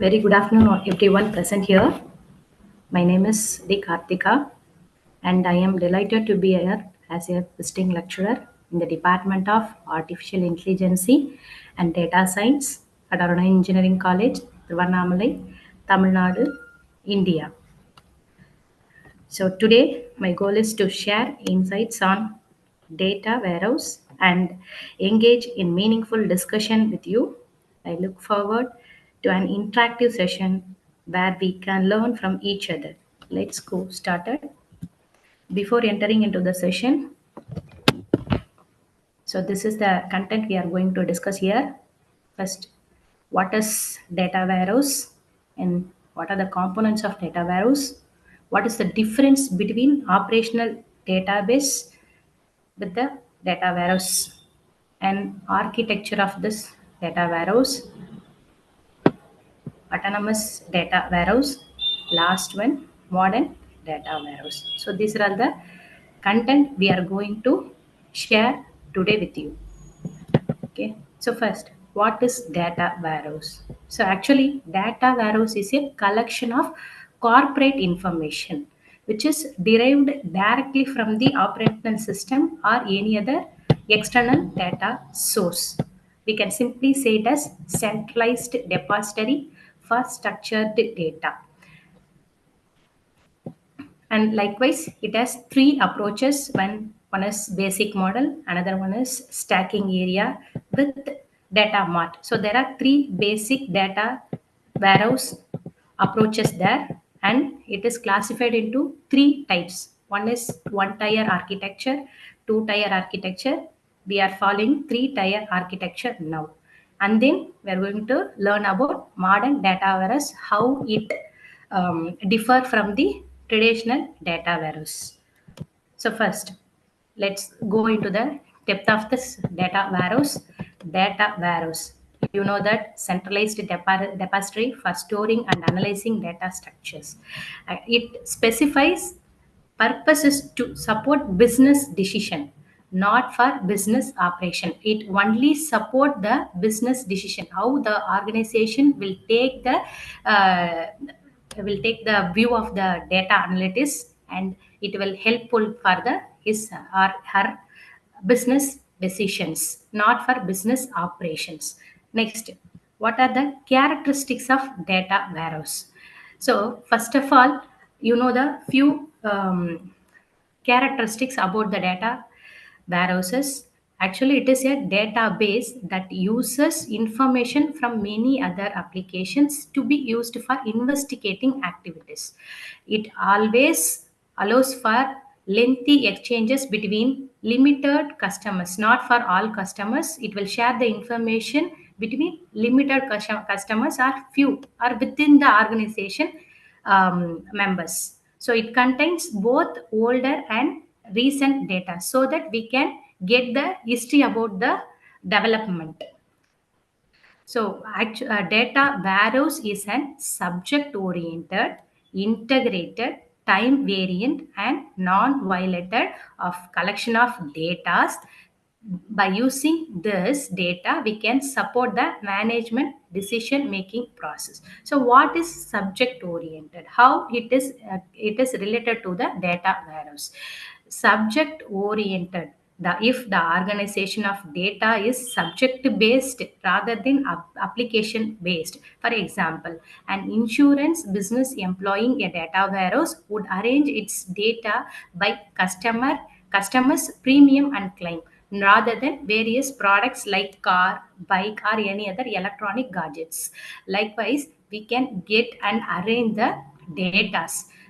Very good afternoon, everyone present here. My name is Karthika, and I am delighted to be here as a visiting lecturer in the Department of Artificial Intelligence and Data Science at Arunai Engineering College, Tiruvannamalai, Tamil Nadu, India. So today, my goal is to share insights on data warehouse and engage in meaningful discussion with you. I look forward to an interactive session where we can learn from each other. Let's go started. Before entering into the session, so this is the content we are going to discuss here. First, what is data warehouse and what are the components of data warehouse? What is the difference between operational database with the data warehouse and architecture of this data warehouse, autonomous data warehouse, last one, modern data warehouse. So these are all the content we are going to share today with you. Okay, so first, what is data warehouse? So actually, data warehouse is a collection of corporate information which is derived directly from the operating system or any other external data source. We can simply say it as centralized depository for structured data. And likewise, it has three approaches. One is basic model, another one is stacking area with data mart. So there are three basic data warehouse approaches there, and it is classified into three types. One is one tier architecture, two tier architecture. We are following three tier architecture now. And then we are going to learn about modern data warehouse, how it differ from the traditional data warehouse. So first, let's go into the depth of this data warehouse. Data warehouse. You know that centralized depository for storing and analyzing data structures. It specifies purpose is to support business decision, not for business operation. It only support the business decision, how the organization uh, will take the view of the data analytics, and it will helpful for the his or her business decisions, not for business operations. Next, what are the characteristics of data warehouse? So first of all, you know the few characteristics about the data warehouses. Actually, it is a database that uses information from many other applications to be used for investigating activities. It always allows for lengthy exchanges between limited customers, not for all customers. It will share the information between limited customers or few or within the organization members. So it contains both older and recent data so that we can get the history about the development. So data warehouse is an subject oriented, integrated, time variant and non-violated of collection of data. By using this data, we can support the management decision making process. So what is subject oriented? How it is related to the data warehouse? Subject oriented, if the organization of data is subject based rather than application based. For example, an insurance business employing a data warehouse would arrange its data by customers premium and claim, rather than various products like car, bike, or any other electronic gadgets. Likewise, we can get and arrange the data.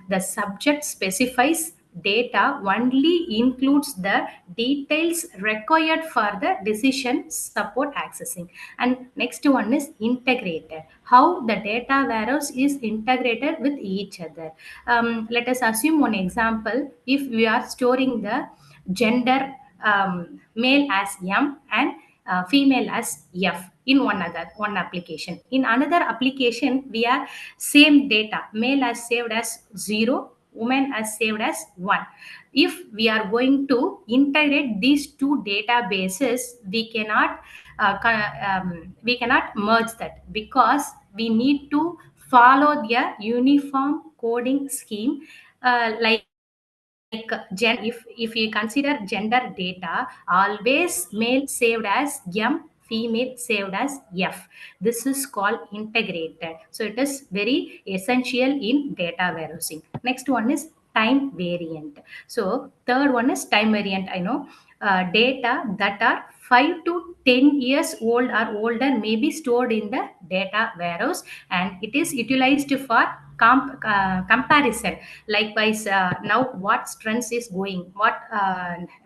The subject specifies data only includes the details required for the decision support accessing. And next one is integrated, how the data warehouse is integrated with each other. Let us assume one example. If we are storing the gender, male as M and female as F in one application. In another application, we are same data, male as saved as 0, women as saved as 1. If we are going to integrate these two databases, we cannot merge that, because we need to follow the uniform coding scheme, like if you consider gender data, always male saved as M, female saved as F. This is called integrated. So it is very essential in data warehousing. Next one is time variant. So third one is time variant. I know data that are 5 to 10 years old or older may be stored in the data warehouse, and it is utilized for comparison. Likewise, now what trends is going, what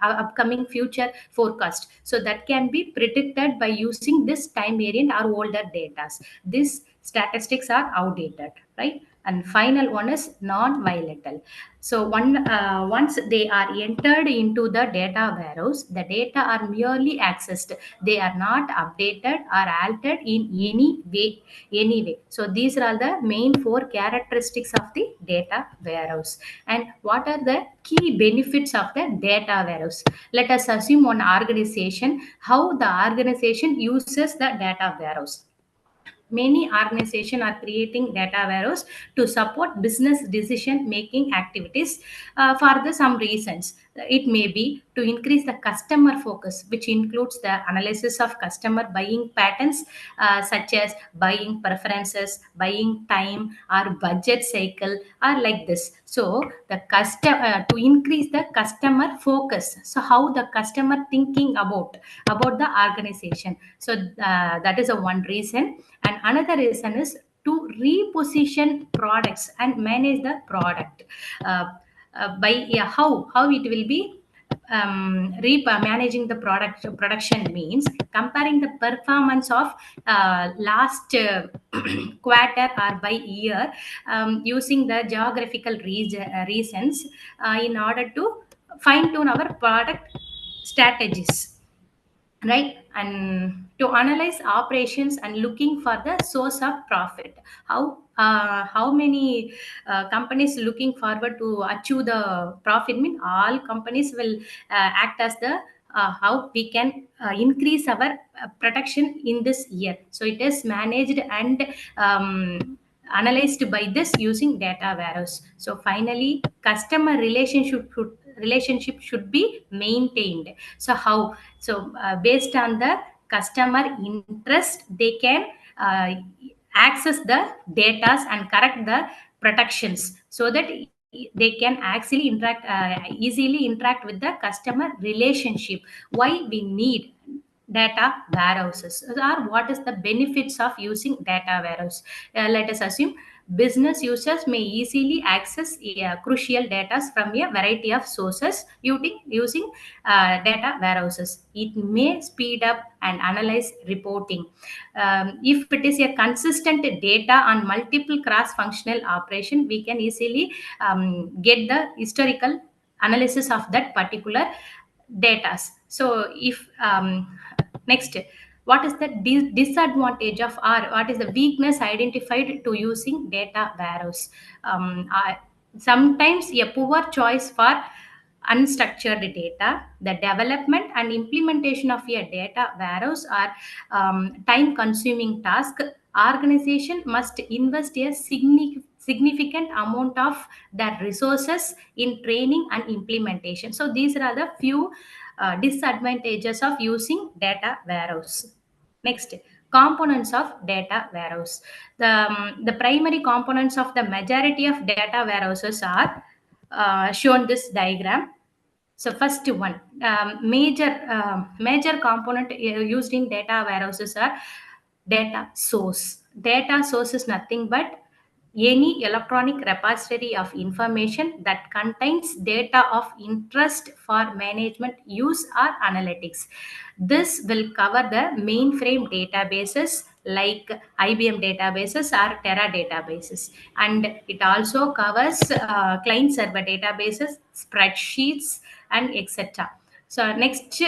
upcoming future forecast, so that can be predicted by using this time variant or older data. These statistics are outdated, right? And final one is non-volatile. So once they are entered into the data warehouse, the data are merely accessed. They are not updated or altered in any way. Anyway, so these are the main four characteristics of the data warehouse. And what are the key benefits of the data warehouse? Let us assume one organization, how the organization uses the data warehouse. Many organizations are creating data warehouse to support business decision making activities, for some reasons. It may be to increase the customer focus, which includes the analysis of customer buying patterns, such as buying preferences, buying time, or budget cycle, or like this. So the to increase the customer focus. So how the customer thinking about the organization. So that is a one reason. And another reason is to reposition products and manage the product, uh, by yeah, how it will be, managing the production means comparing the performance of last quarter or by year, using the geographical reasons, in order to fine tune our product strategies, right? And to analyze operations and looking for the source of profit. How many companies looking forward to achieve the profit? Mean all companies will act as the, how we can increase our production in this year. So it is managed and analyzed by this using data warehouse. So finally, customer relationship should be maintained. So how? So based on the customer interest, they can uh, access the data and correct the protections, so that they can actually easily interact with the customer relationship. Why we need data warehouses, or what is the benefits of using data warehouse? Let us assume business users may easily access crucial data from a variety of sources using data warehouses. It may speed up and analyze reporting. If it is a consistent data on multiple cross-functional operation, we can easily get the historical analysis of that particular data. So if next, what is the disadvantage of, or what is the weakness identified to using data warehouse? Sometimes a poor choice for unstructured data. The development and implementation of a data warehouse are time consuming task. Organization must invest a significant amount of their resources in training and implementation. So these are the few disadvantages of using data warehouse. Next, components of data warehouse. The primary components of the majority of data warehouses are shown this diagram. So first one, major component used in data warehouses are data source. Data source is nothing but any electronic repository of information that contains data of interest for management use or analytics. This will cover the mainframe databases like IBM databases or Terra databases, and it also covers client server databases, spreadsheets, and etc. So next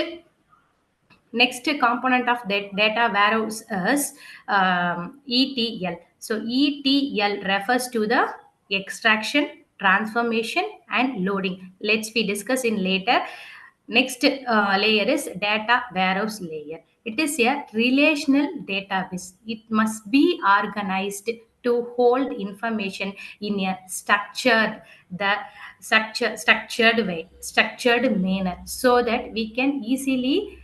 component of that data warehouse is ETL. So ETL refers to the extraction, transformation and loading. Let's we discuss in later. Next layer is data warehouse layer. It is a relational database. It must be organized to hold information in a the structured manner, so that we can easily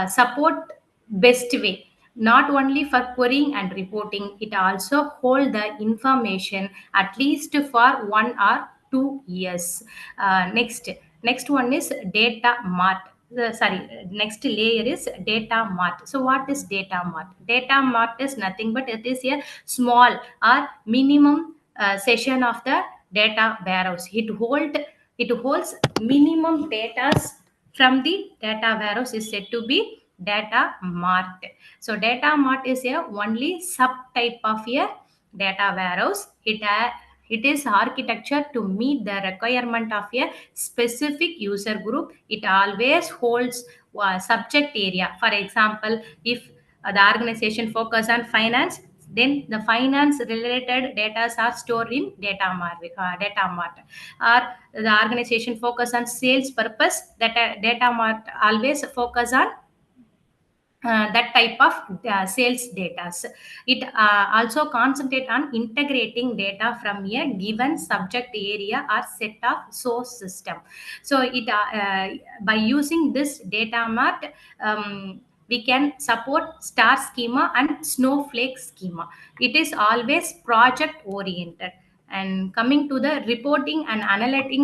support best way. Not only for querying and reporting, it also hold the information at least for 1 or 2 years. Next one is data mart. Sorry, next layer is data mart. So what is data mart? Data mart is nothing but it is a small or minimum session of the data warehouse. It holds minimum data from the data warehouse is said to be data mart. So data mart is a only subtype of a data warehouse. It is architecture to meet the requirement of a specific user group. It always holds subject area. For example, if the organization focus on finance, then the finance related data are stored in data mart. Or the organization focus on sales purpose, that data mart always focus on that type of sales data. It also concentrate on integrating data from a given subject area or set of source system. So it by using this data mart, we can support star schema and snowflake schema. It is always project oriented. And coming to the reporting and analytic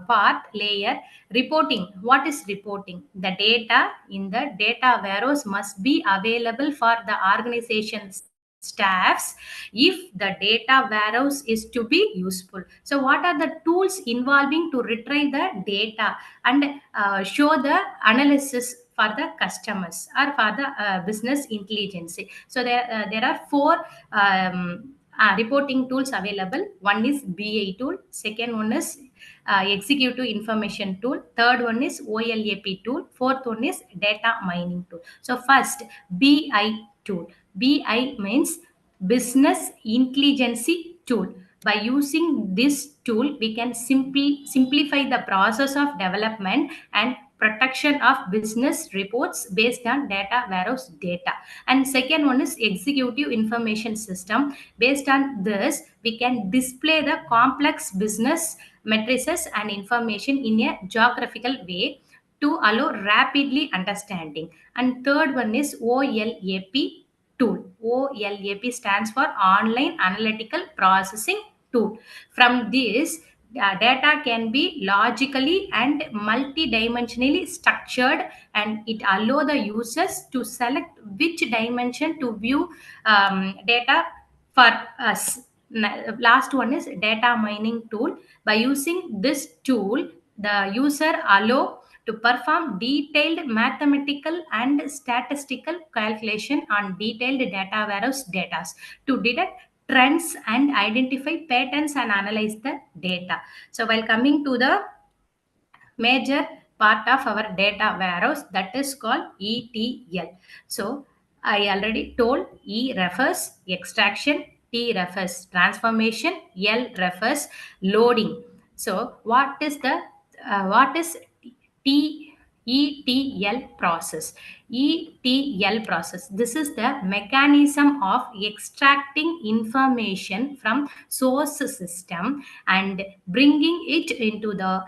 part layer. Reporting. What is reporting? The data in the data warehouse must be available for the organization's staffs if the data warehouse is to be useful. So what are the tools involving to retrieve the data and show the analysis for the customers or for the business intelligence? So there are four reporting tools available. One is BI tool, second one is executive information tool, third one is OLAP tool, fourth one is data mining tool. So first, BI tool. BI means business intelligence tool. By using this tool, we can simplify the process of development and protection of business reports based on data warehouse data. And second one is executive information system. Based on this, we can display the complex business matrices and information in a geographical way to allow rapidly understanding. And third one is OLAP tool. OLAP stands for Online Analytical Processing Tool. From this, data can be logically and multidimensionally structured, and it allow the users to select which dimension to view data for us. Last one is data mining tool. By using this tool, the user allow to perform detailed mathematical and statistical calculation on detailed data warehouse data to detect trends and identify patterns and analyze the data. So while coming to the major part of our data warehouse, that is called ETL. So I already told E refers extraction, T refers transformation, L refers loading. So what is T ETL process? ETL process. This is the mechanism of extracting information from source system and bringing it into the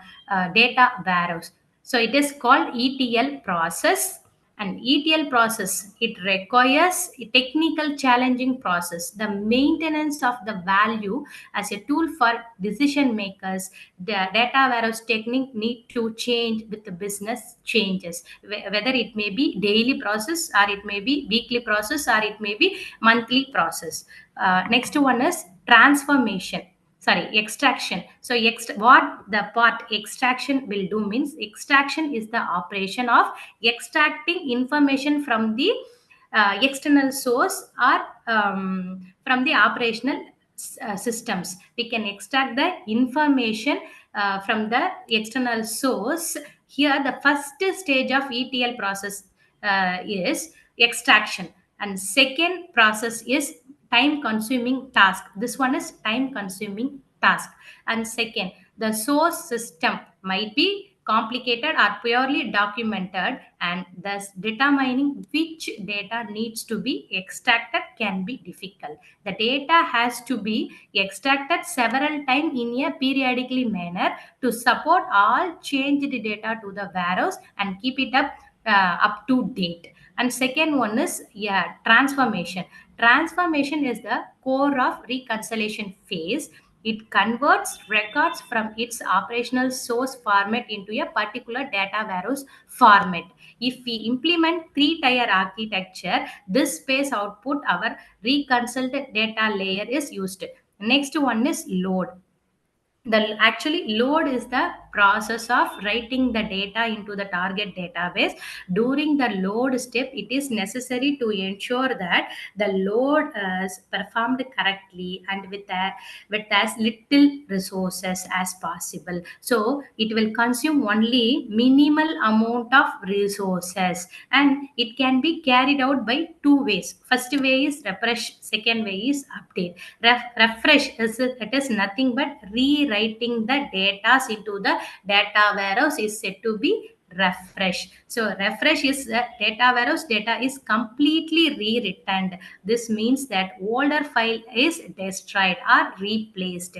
data warehouse. So it is called ETL process. And ETL process, it requires a technical challenging process. The maintenance of the value as a tool for decision makers. The data warehouse technique need to change with the business changes, whether it may be daily process or it may be weekly process or it may be monthly process. Next one is transformation, sorry, extraction. So what the part extraction will do means, extraction is the operation of extracting information from the external source or from the operational systems. We can extract the information from the external source. Here the first stage of ETL process is extraction, and second process is time consuming task. This one is time consuming task. And second, the source system might be complicated or purely documented, and thus determining which data needs to be extracted can be difficult. The data has to be extracted several times in a periodically manner to support all changed data to the warehouse and keep it up to date. And second one is, yeah, transformation. Transformation is the core of reconciliation phase. It converts records from its operational source format into a particular data warehouse format. If we implement three-tier architecture, this space output our reconciled data layer is used. Next one is load. The actually load is the process of writing the data into the target database. During the load step, it is necessary to ensure that the load is performed correctly and with as little resources as possible, so it will consume only minimal amount of resources. And it can be carried out by two ways. First way is refresh, second way is update. Refresh is, it is nothing but rewriting the data into the data warehouse is said to be refresh. So refresh is the data warehouse data is completely rewritten. This means that older file is destroyed or replaced.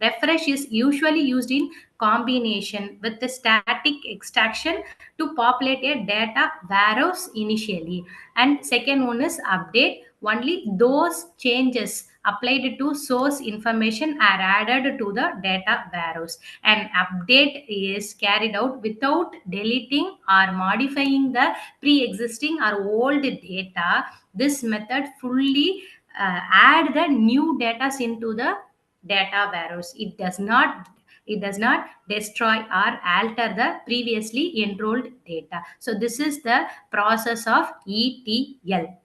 Refresh is usually used in combination with the static extraction to populate a data warehouse initially. And second one is update. Only those changes applied to source information are added to the data warehouse. An update is carried out without deleting or modifying the pre-existing or old data. This method fully add the new data into the data warehouse. It does not destroy or alter the previously enrolled data. So this is the process of ETL.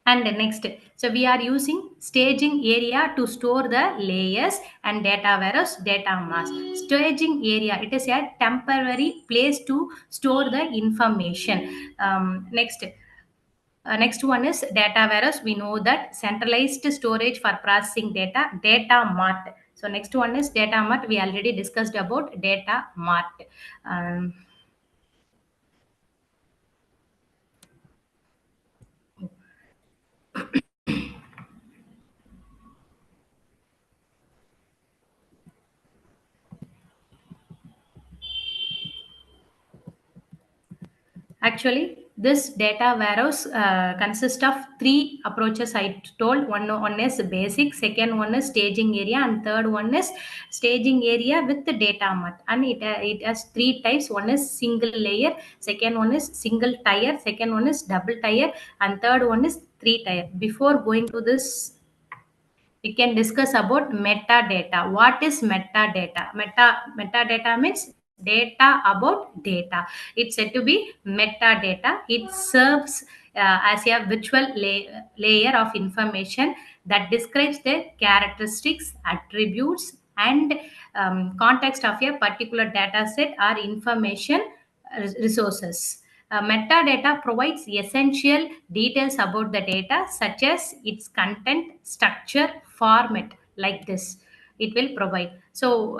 And the next, so we are using staging area to store the layers, and data warehouse data mass. Staging area, it is a temporary place to store the information. Next one is data warehouse. We know that centralized storage for processing data mart. So next one is data mart. We already discussed about data mart. um, Actually, this data warehouse consists of three approaches. I told one is basic, second one is staging area, and third one is staging area with the data mart. And it has three types. One is single layer, second one is single tier, second one is double tier, and third one is three tier. Before going to this, we can discuss about metadata. What is metadata? Metadata means data about data. It's said to be metadata. It serves as a virtual layer of information that describes the characteristics, attributes, and context of a particular data set or information resources. Metadata provides essential details about the data, such as its content, structure, format, like this. It will provide. So,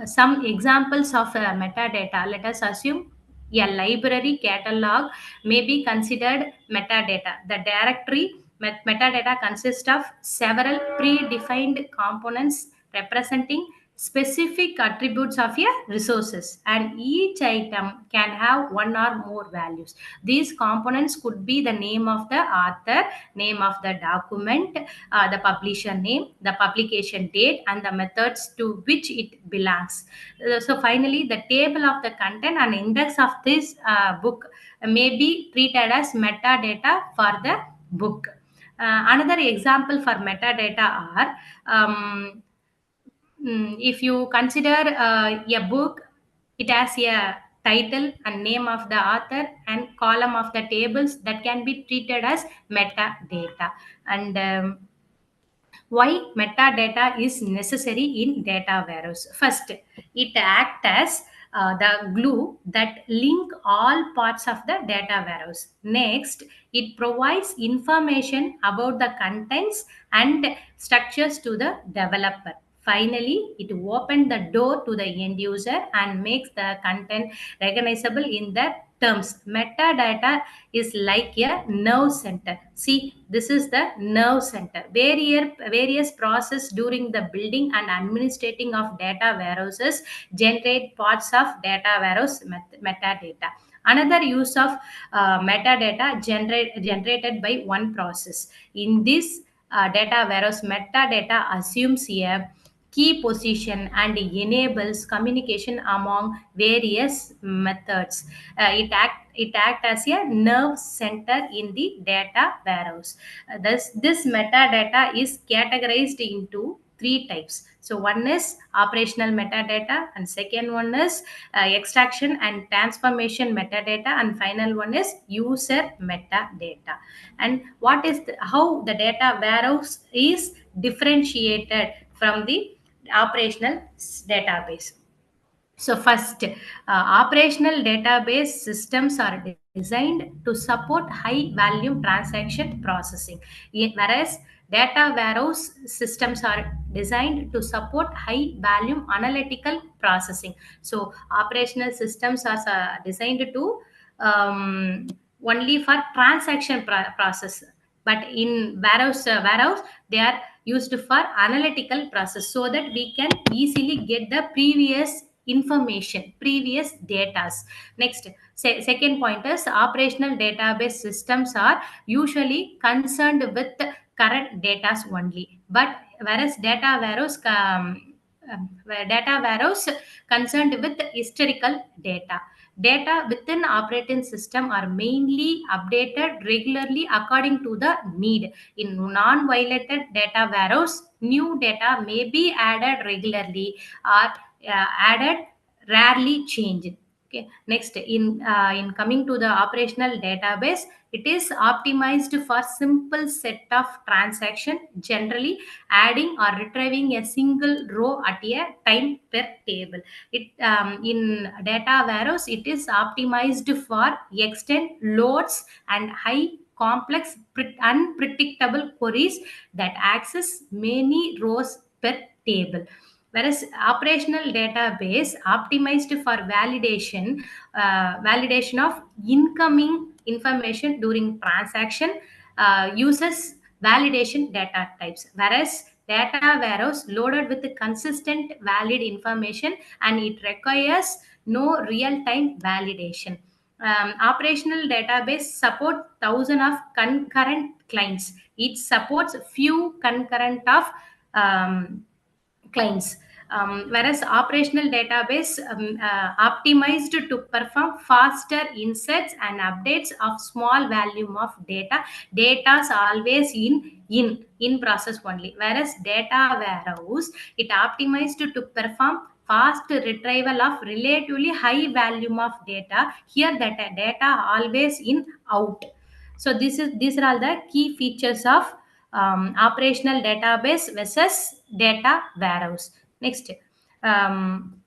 some examples of metadata. Let us assume a library catalog may be considered metadata. The directory metadata consists of several predefined components representing specific attributes of a resources, and each item can have one or more values. These components could be the name of the author, name of the document, the publisher name, the publication date, and the methods to which it belongs. So finally, the table of the content and index of this book may be treated as metadata for the book. Another example for metadata are, if you consider a book, it has a title and name of the author and column of the tables that can be treated as metadata. And why metadata is necessary in data warehouse? First, it acts as the glue that link all parts of the data warehouse. Next, it provides information about the contents and structures to the developer. Finally, it opens the door to the end user and makes the content recognizable in the terms. Metadata is like a nerve center. See, this is the nerve center. Various process during the building and administrating of data warehouses generate parts of data warehouse metadata. Another use of metadata generated by one process. In this data warehouse, metadata assumes a key position and enables communication among various methods. It act as a nerve center in the data warehouse. This metadata is categorized into three types. So one is operational metadata, and second one is extraction and transformation metadata, and final one is user metadata. And how the data warehouse is differentiated from the operational database. So first, operational database systems are designed to support high value transaction processing, whereas data warehouse systems are designed to support high value analytical processing. So operational systems are designed to only for transaction process, but in warehouse they are used for analytical process, so that we can easily get the previous datas. Next, second point is operational database systems are usually concerned with current datas only, but whereas data warehouse concerned with historical data. Data within operating system are mainly updated regularly according to the need. In non-violated data warehouse, new data may be added regularly or added rarely changed. Okay. Next, in coming to the operational database, it is optimized for simple set of transaction, generally adding or retrieving a single row at a time per table. It In data warehouse, it is optimized for extend loads and high complex unpredictable queries that access many rows per table, whereas operational database optimized for validation of incoming information during transaction uses validation data types, whereas data warehouse loaded with consistent valid information and it requires no real time validation. Operational database support thousand of concurrent clients. It supports few concurrent of clients. Whereas operational database optimized to perform faster inserts and updates of small volume of data is always in process only, whereas data warehouse, it optimized to perform fast retrieval of relatively high volume of data. Here that data always in out. So these are all the key features of operational database versus data warehouse. Next, um,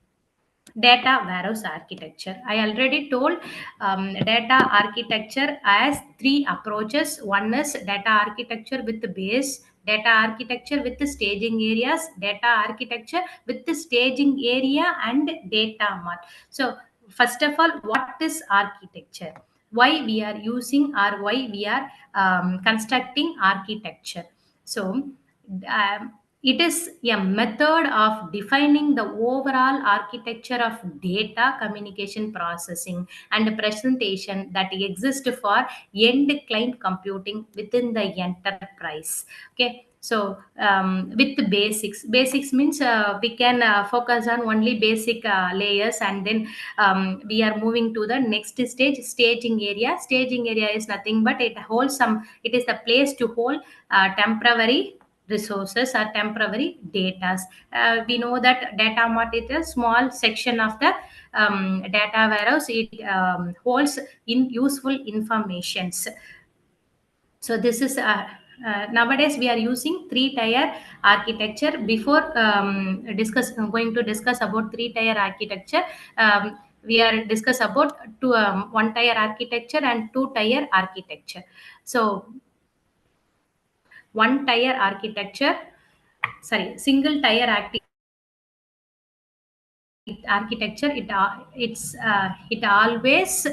data warehouse architecture. I already told data architecture as three approaches. One is data architecture with the base, data architecture with the staging areas, data architecture with the staging area, and data mart. So first of all, what is architecture? Why we are using, or why we are constructing architecture? So it is a method of defining the overall architecture of data communication processing and presentation that exists for end client computing within the enterprise. Okay. So with the basics means we can focus on only basic layers, and then we are moving to the next stage, staging area. Staging area is nothing but it is the place to hold temporary resources or temporary data. We know that data mart is a small section of the data warehouse. It holds in useful informations. So this is nowadays we are using three tier architecture. Before going to discuss about three tier architecture, we are discuss about one tier architecture and two tier architecture. So one tier architecture, sorry, single tier architecture, it always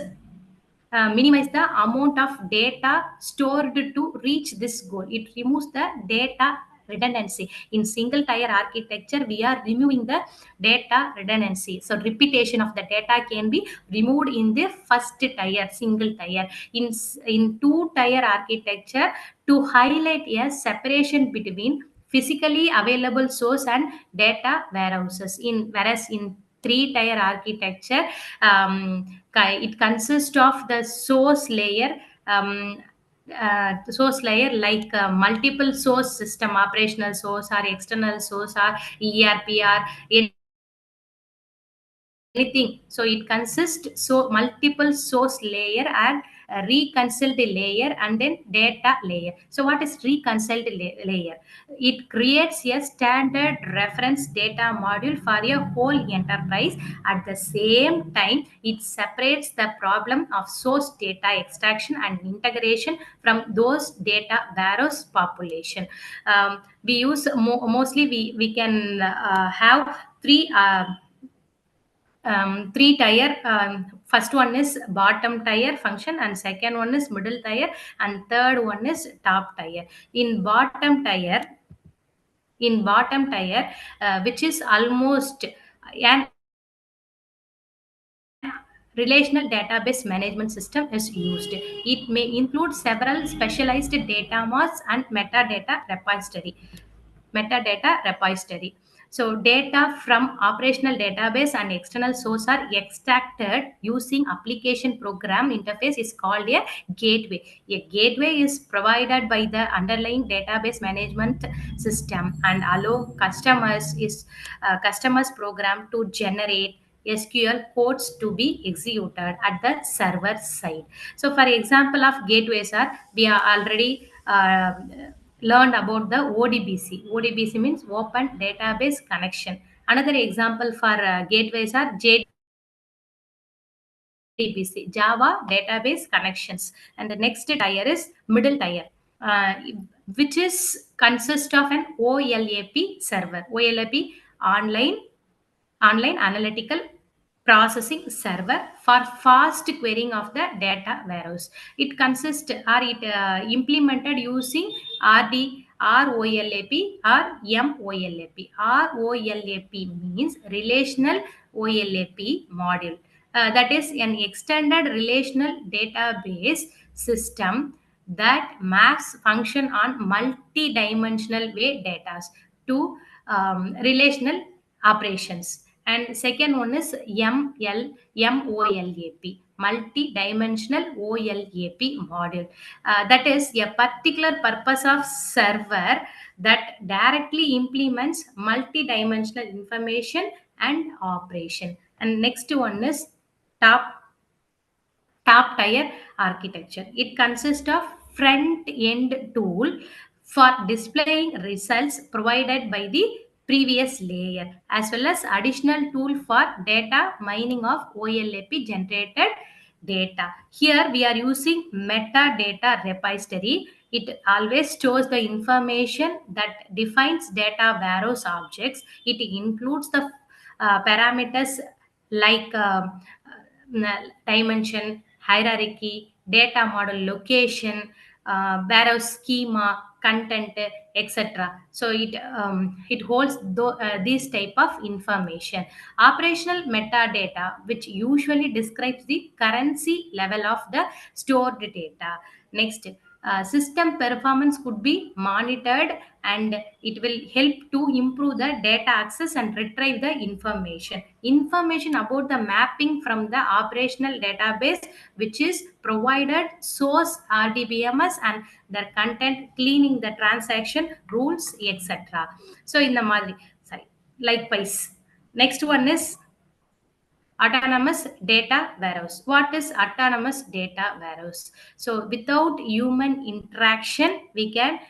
minimize the amount of data stored to reach this goal. It removes the data redundancy. In single tier architecture, we are removing the data redundancy. So repetition of the data can be removed in the first tier, single tier. In two tier architecture, to highlight a separation between physically available source and data warehouses. Whereas in three tier architecture, it consists of the source layer, source layer like multiple source system, operational source or external source or ERP or anything. So it consists so multiple source layer and reconciled layer and then data layer. So what is reconciled layer? It creates a standard reference data module for a whole enterprise. At the same time, it separates the problem of source data extraction and integration from those data warehouse population. We use mostly we can have three tier. First one is bottom tier function, and second one is middle tier, and third one is top tier. In bottom tier, which is almost an relational database management system is used. It may include several specialized data marts and metadata repository. So data from operational database and external source are extracted using application program interface is called a gateway. A gateway is provided by the underlying database management system and allow customers program to generate SQL codes to be executed at the server side. So, for example of gateways are we are already learned about the ODBC. ODBC means Open Database Connection. Another example for gateways are JDBC, Java Database Connections. And the next tier is middle tier, uh, which is consist of an OLAP server. OLAP, online online analytical processing server for fast querying of the data warehouse. It consists or it implemented using RD, ROLAP or MOLAP. ROLAP means relational OLAP module. That is an extended relational database system that maps function on multi-dimensional way data to relational operations. And second one is MOLAP, multi-dimensional OLAP module. That is a particular purpose of server that directly implements multi-dimensional information and operation. And next one is top top tier architecture. It consists of front end tool for displaying results provided by the previous layer, as well as additional tool for data mining of OLAP generated data. Here we are using metadata repository. It always stores the information that defines data warehouse objects. It includes the parameters like dimension, hierarchy, data model, location, warehouse schema, content, etc. So it holds these type of information. Operational metadata, which usually describes the currency level of the stored data. Next, system performance could be monitored, and it will help to improve the data access and retrieve the information about the mapping from the operational database, which is provided source RDBMS and their content, cleaning the transaction rules, etc. So in the மாதிரி sorry, likewise, next one is autonomous data warehouse. What is autonomous data warehouse? So without human interaction, we can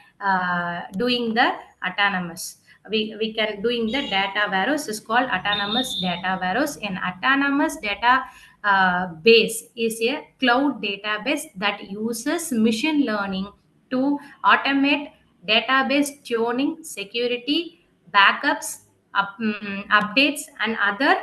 doing the autonomous. We can doing the data warehouse is called autonomous data warehouse. An autonomous data base is a cloud database that uses machine learning to automate database tuning, security, backups, updates, and other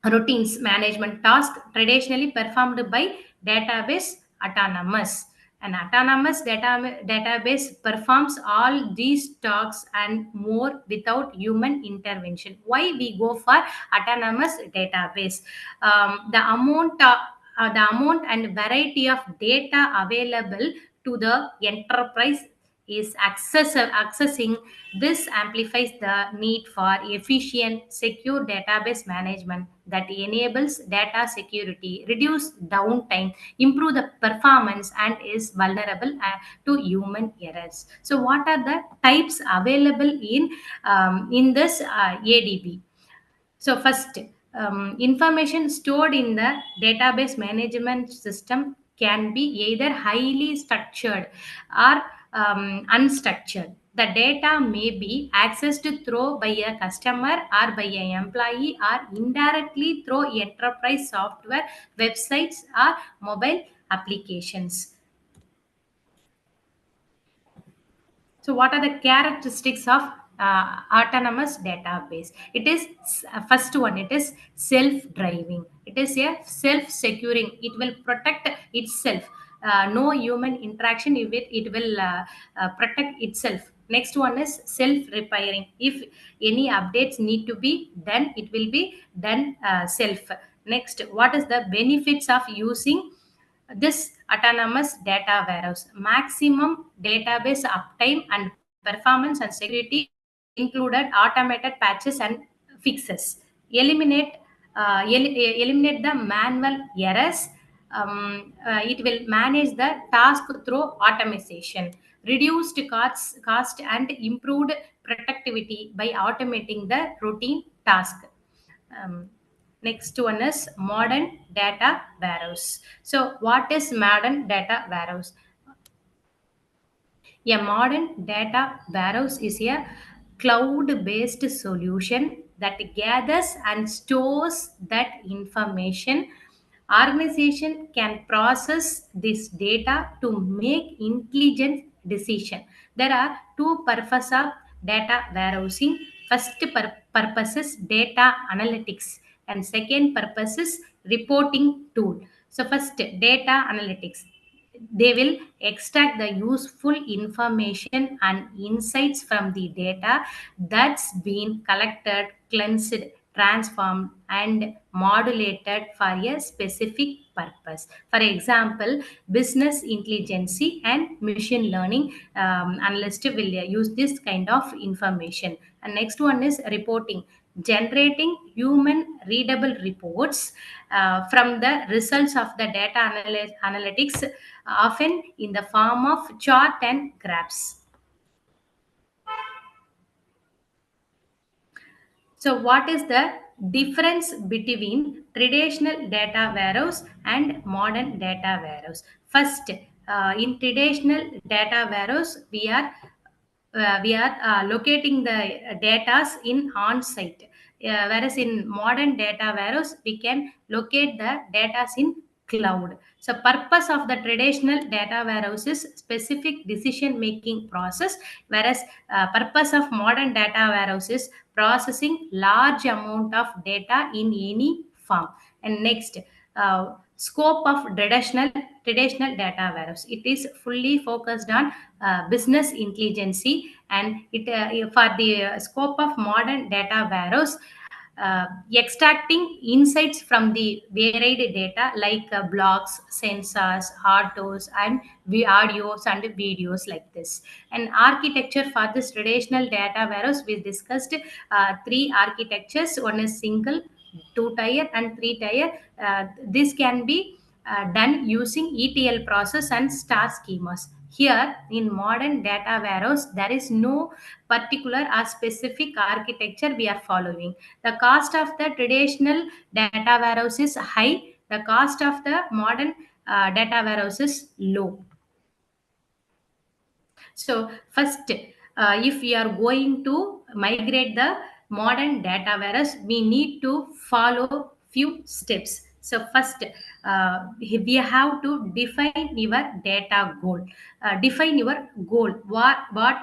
routines management task traditionally performed by database autonomous. An autonomous database performs all these tasks and more without human intervention. Why we go for autonomous database? The amount and variety of data available to the enterprise is accessing. This amplifies the need for efficient, secure database management that enables data security, reduce downtime, improve the performance, and is vulnerable to human errors. So, what are the types available in this ADB? So first, information stored in the database management system can be either highly structured or unstructured. The data may be accessed through by a customer or by an employee or indirectly through enterprise software, websites, or mobile applications. So, what are the characteristics of autonomous database? It is first one. It is self-driving. It is a self-securing. It will protect itself. No human interaction with it. It will protect itself. Next one is self-repairing. If any updates need to be done, it will be done self. Next, what is the benefits of using this autonomous data warehouse? Maximum database uptime and performance and security included automated patches and fixes. Eliminate eliminate the manual errors. It will manage the task through automation. Reduced cost and improved productivity by automating the routine task. um, Next one is modern data warehouse. So, what is modern data warehouse? A modern data warehouse is a cloud based solution that gathers and stores that information. Organization can process this data to make intelligent decision. There are two purposes of data warehousing. First purpose is data analytics, and second purpose is reporting tool. So first, data analytics. They will extract the useful information and insights from the data that's been collected, cleansed, transformed, and modulated for a specific purpose. For example, business intelligence and machine learning analyst will use this kind of information. And next one is reporting, generating human readable reports from the results of the data analytics, often in the form of chart and graphs. So, what is the difference between traditional data warehouse and modern data warehouse? First, in traditional data warehouse, we are locating the data in on site, whereas in modern data warehouse we can locate the data in cloud. So purpose of the traditional data warehouse is specific decision making process, whereas purpose of modern data warehouse is processing large amount of data in any form. And next, scope of traditional data warehouse, it is fully focused on business intelligence. And it for the scope of modern data warehouse, extracting insights from the varied data like blogs, sensors, autos, and audios and videos like this. And architecture for this traditional data warehouse, we discussed three architectures. One is single, two tier, and three tier. This can be done using ETL process and star schemas. Here in modern data warehouse, there is no particular or specific architecture we are following. The cost of the traditional data warehouse is high. The cost of the modern data warehouse is low. So first, if we are going to migrate the modern data warehouse, we need to follow few steps. So first, we have to define your data goal. Define your goal. What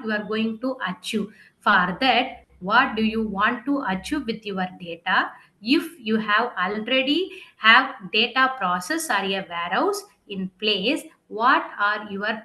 you are going to achieve. For that, what do you want to achieve with your data? If you have already have data process or a warehouse in place, what are your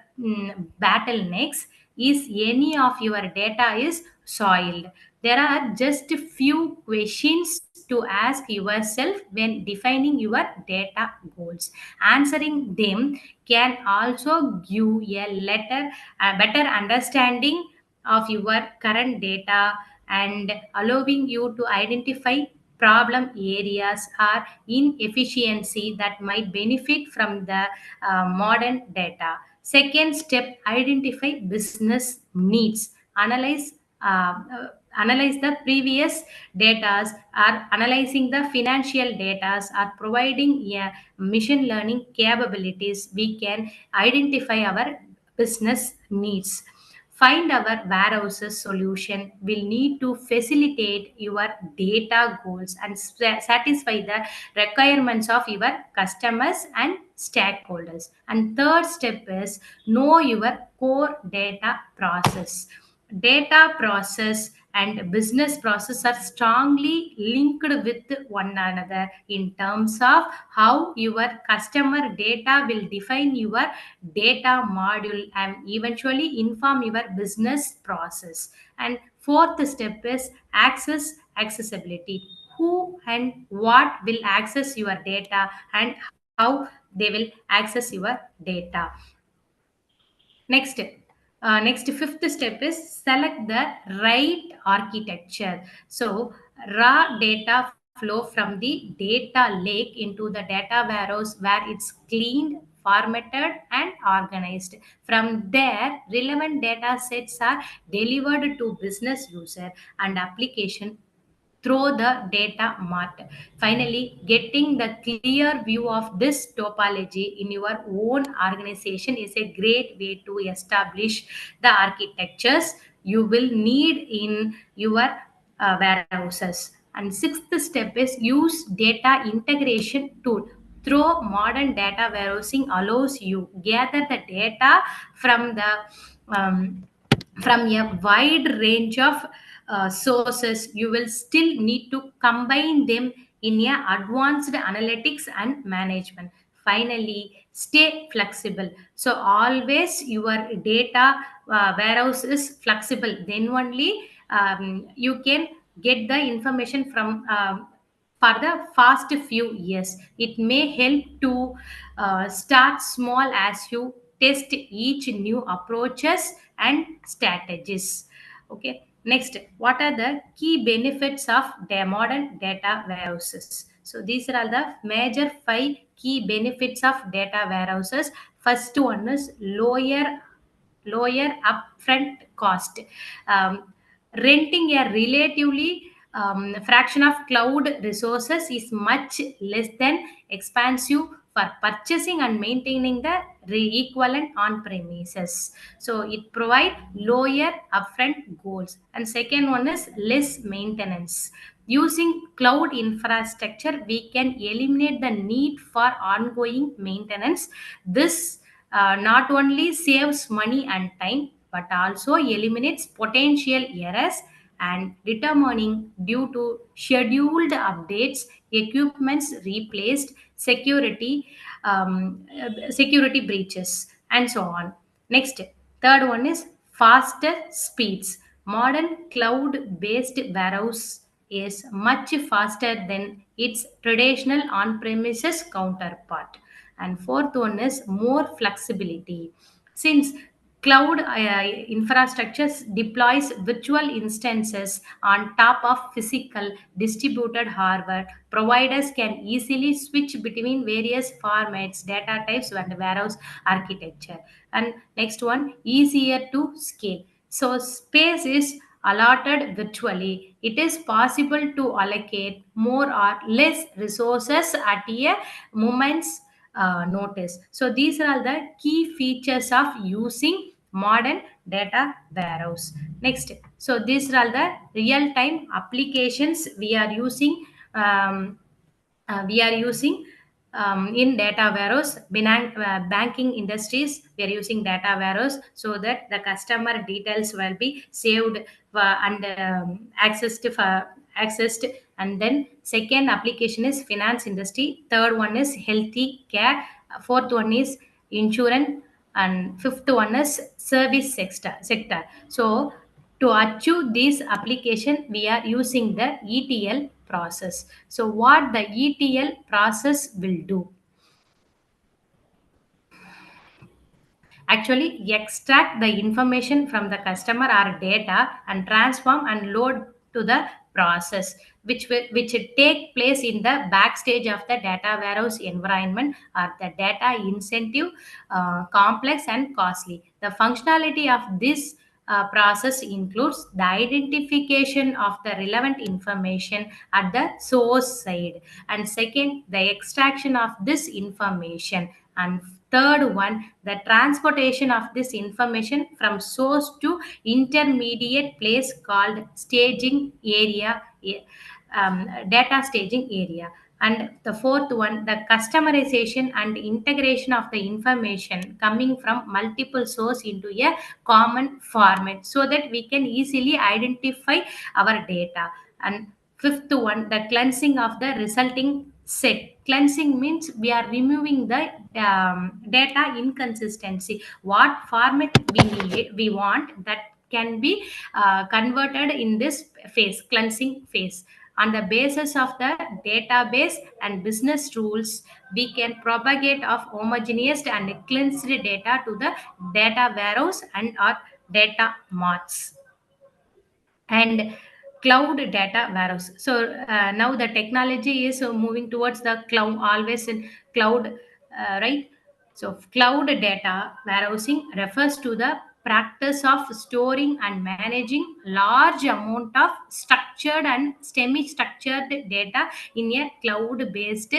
bottlenecks? Is any of your data is soiled? There are just a few questions to ask yourself when defining your data goals. Answering them can also give a better understanding of your current data and allowing you to identify problem areas or inefficiency that might benefit from the modern data. Second step, identify business needs. Analyze the previous data or analyzing the financial data or providing machine learning capabilities. We can identify our business needs. Find our warehouses solution will need to facilitate your data goals and satisfy the requirements of your customers and stakeholders. And third step is know your core data process. Data process and business process are strongly linked with one another in terms of how your customer data will define your data module and eventually inform your business process. And fourth step is accessibility. Who and what will access your data and how they will access your data. Next, fifth step is select the right architecture. So, raw data flow from the data lake into the data warehouse where it's cleaned, formatted, and organized. From there, relevant data sets are delivered to business user and application through the data mart. Finally, getting the clear view of this topology in your own organization is a great way to establish the architectures you will need in your warehouses. And sixth step is use data integration tool. Through modern data warehousing allows you gather the data from the um, from a wide range of sources. You will still need to combine them in a advanced analytics and management. Finally, stay flexible. So always your data warehouse is flexible, then only you can get the information from for the past few years. It may help to start small as you test each new approaches and strategies. Okay. Next, what are the key benefits of the modern data warehouses? So these are all the major five key benefits of data warehouses. First one is lower upfront cost. Renting a relatively fraction of cloud resources is much less than expensive for purchasing and maintaining the equivalent on premises. So it provide lower upfront goals. And second one is less maintenance. Using cloud infrastructure, we can eliminate the need for ongoing maintenance. This not only saves money and time but also eliminates potential errors and determining due to scheduled updates, equipments replaced, security breaches, and so on. Next, third one is faster speeds. Modern cloud based warehouse is much faster than its traditional on premises counterpart. And fourth one is more flexibility. Since cloud infrastructures deploys virtual instances on top of physical distributed hardware, providers can easily switch between various formats, data types, and warehouse architecture. And next one, easier to scale. So space is allotted virtually. It is possible to allocate more or less resources at a moment's notice. So these are all the key features of using modern data warehouse. Next, so these are the real time applications we are using in data warehouse. Banking industries, we are using data warehouse so that the customer details will be saved and accessed accessed. And then second application is finance industry, third one is healthy care, fourth one is insurance, and fifth one is service sector. So to achieve this application, we are using the ETL process. So what the ETL process will do? Actually extract the information from the customer or data and transform and load to the process, which take place in the backstage of the data warehouse environment, or the data incentive complex and costly. The functionality of this process includes the identification of the relevant information at the source side, and second, the extraction of this information, and third one, the transportation of this information from source to intermediate place called staging area, data staging area. And the fourth one, the customization and integration of the information coming from multiple source into a common format so that we can easily identify our data. And fifth one, the cleansing of the resulting set. Cleansing means we are removing the data inconsistency. What format we want, that can be converted in this phase, cleansing phase. On the basis of the database and business rules, we can propagate of homogeneous and cleansed data to the data warehouse and or data marts. And cloud data warehouse. So now the technology is moving towards the cloud, always in cloud, right? So cloud data warehousing refers to the practice of storing and managing large amount of structured and semi structured data in a cloud based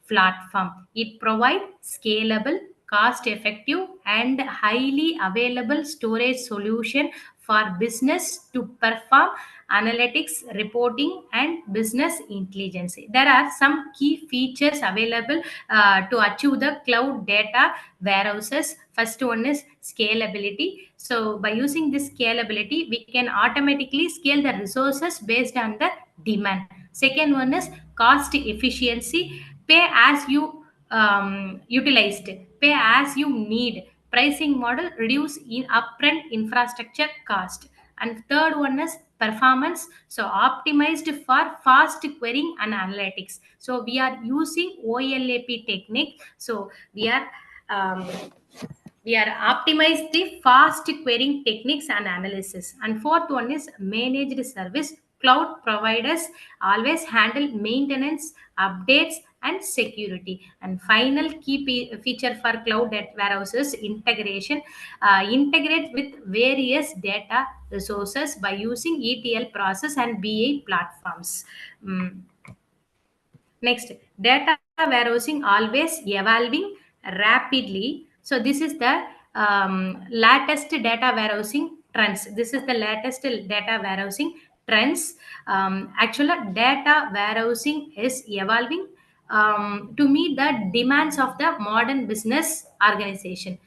platform. It provides scalable, cost effective and highly available storage solution for business to perform analytics, reporting, and business intelligence. There are some key features available to achieve the cloud data warehouses. First one is scalability. So, by using this scalability, we can automatically scale the resources based on the demand. Second one is cost efficiency. Pay as you utilized, pay as you need. Pricing model reduce in upfront infrastructure cost. And third one is performance, so optimized for fast querying and analytics. So we are using OLAP technique. So we are um, we are optimize the fast querying techniques and analysis. And fourth one is managed service. Cloud providers always handle maintenance, updates and security. And final key feature for cloud data warehouses integration, integrate with various data resources by using ETL process and BI platforms. Mm. Next, data warehousing always evolving rapidly. So this is the latest data warehousing trends. This is the latest data warehousing trends. Actually, data warehousing is evolving to meet the demands of the modern business organization.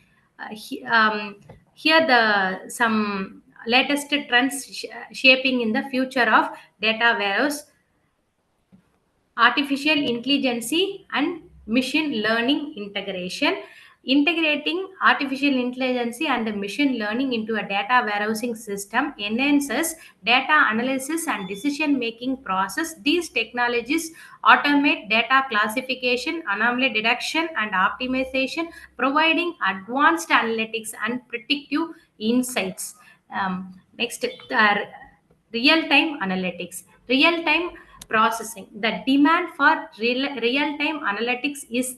Here the some latest trends shaping in the future of data warehouse: artificial intelligence and machine learning integration. Integrating artificial intelligence and machine learning into a data warehousing system enhances data analysis and decision making process. These technologies automate data classification, anomaly detection and optimization, providing advanced analytics and predictive insights. Next, real-time analytics, real-time processing. The demand for real-time analytics is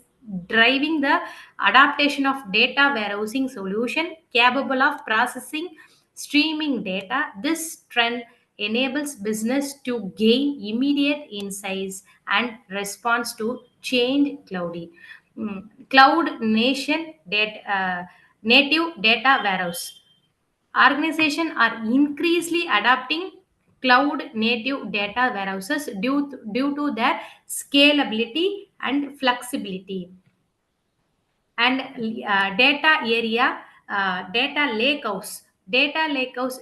driving the adaptation of data warehousing solution capable of processing streaming data. This trend enables business to gain immediate insights and response to change cloudy. Cloud nation data, native data warehouse. Organizations are increasingly adopting cloud native data warehouses due to their scalability and flexibility. And data lakehouse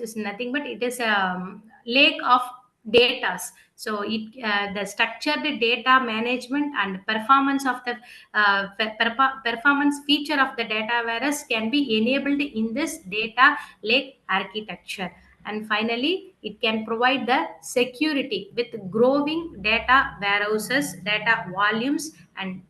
is nothing but it is a lake of datas. So the structured data management and performance of the performance feature of the data warehouse can be enabled in this data lake architecture. And finally, it can provide the security with growing data warehouses, data volumes, and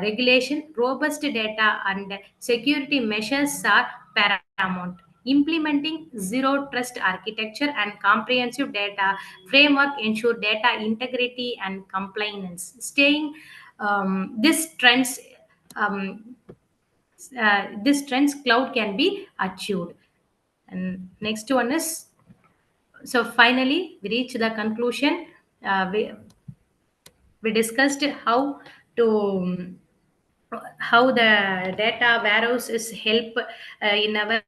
regulation. Robust data and security measures are paramount. Implementing zero trust architecture and comprehensive data framework ensure data integrity and compliance. Staying this trends um, this trends cloud can be achieved. And next one is, so finally we reach the conclusion. We discussed to how the data warehouse is help in our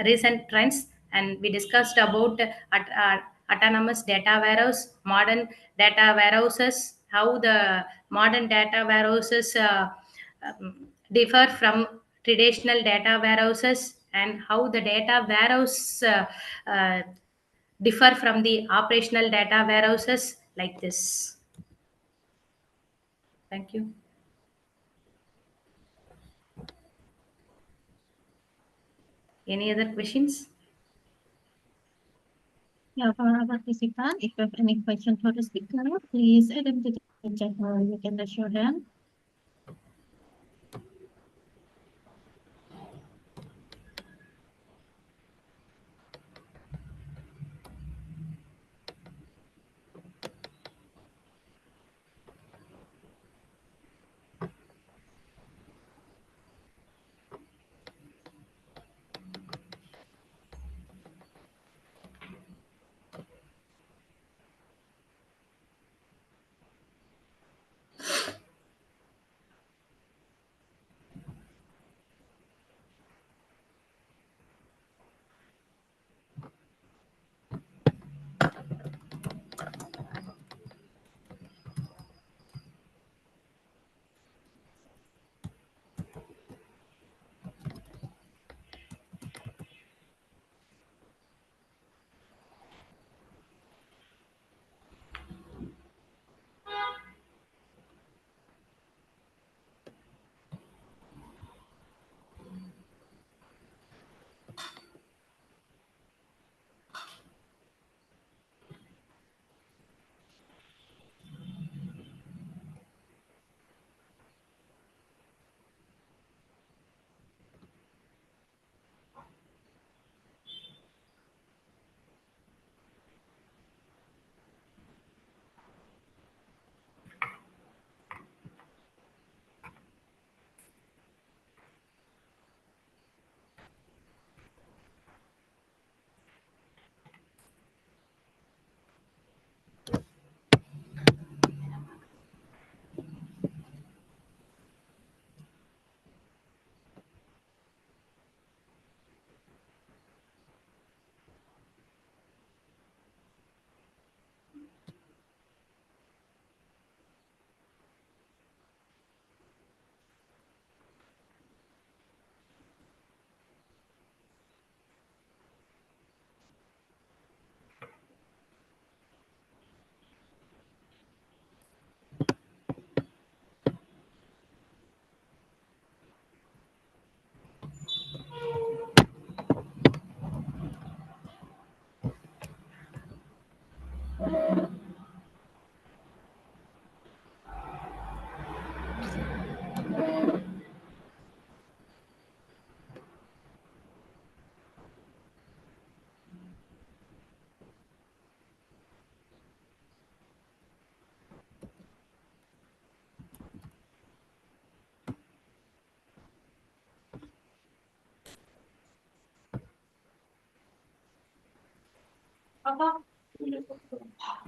recent trends. And we discussed about autonomous data warehouse, modern data warehouses, how the modern data warehouses differ from traditional data warehouses, and how the data warehouse uh, differ from the operational data warehouses, like this. Thank you. Any other questions? Yeah, for our participant, if you have any question for the speaker, please add them to the chat or you can raise your hand.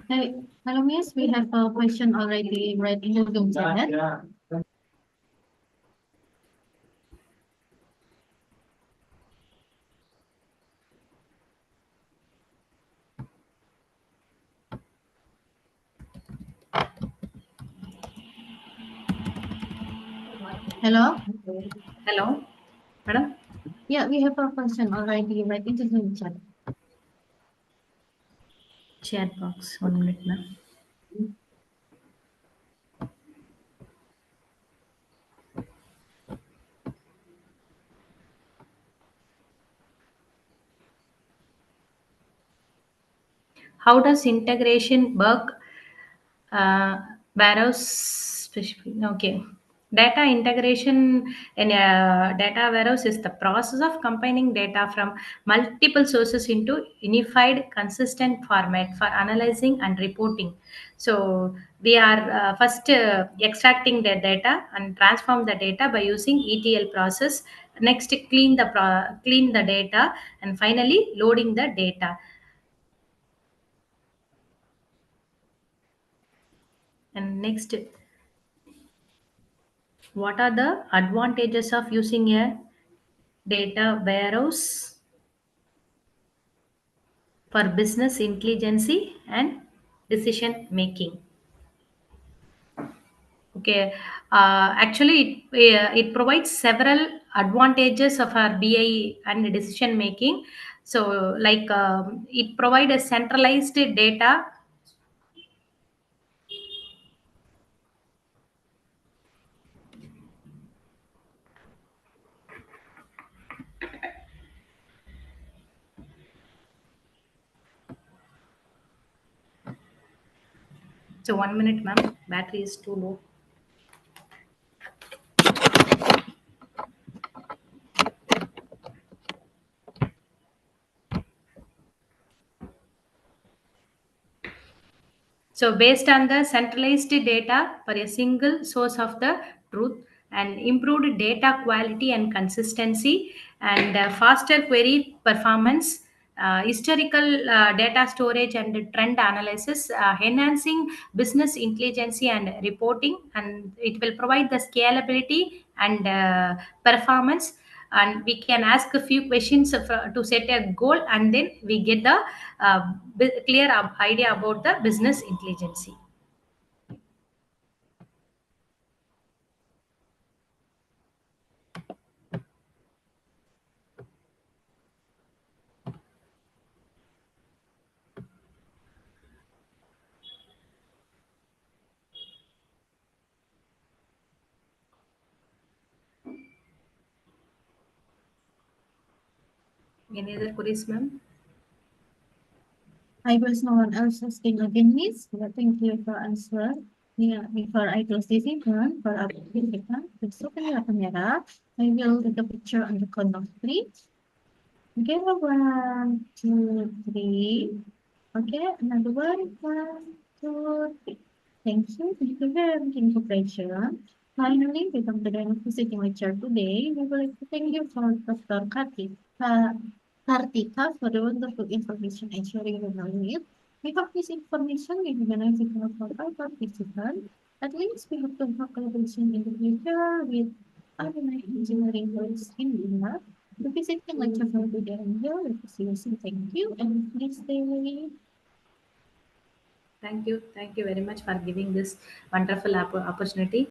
Hey, hello, miss. We have a question already right in the Zoom chat. Hello? Hello, madam. Yeah, we have a question already right into the chat. Chat box. 1 minute, ma'am. How does integration work? Warehouse specific. Okay. Data integration in a data warehouse is the process of combining data from multiple sources into unified, consistent format for analyzing and reporting. So we are first extracting the data and transform the data by using ETL process. Next, clean the data, and finally loading the data. And next, what are the advantages of using a data warehouse for business intelligence and decision making? Okay, actually, it provides several advantages of our BI and decision making. So, like it provides a centralized data. So, 1 minute, ma'am. Battery is too low. So, based on the centralized data for a single source of the truth and improved data quality and consistency and faster query performance, historical data storage and trend analysis, enhancing business intelligence and reporting, and it will provide the scalability and performance. And we can ask a few questions to set a goal, and then we get the clear idea about the business intelligence. Any other queries, ma'am? I guess no one else asking again, miss. But thank you for answer. Yeah, before I close this event for our participant, please open your camera. I will take a picture on the count of three. Okay, 1, 2, 3. Okay, another one. 1, 2, 3. Thank you. Thank you very much for cooperation. Finally, we come to the end of visiting lecture today. We would like to thank you for Dr. Karthika for the wonderful information and sharing with us. We hope this information will be beneficial for our participants. At least we hope to have collaboration in the future with Arunai engineering groups in India. The visiting lecture for today and here. See you soon. Thank you and please stay. Thank you. Thank you very much for giving this wonderful opportunity.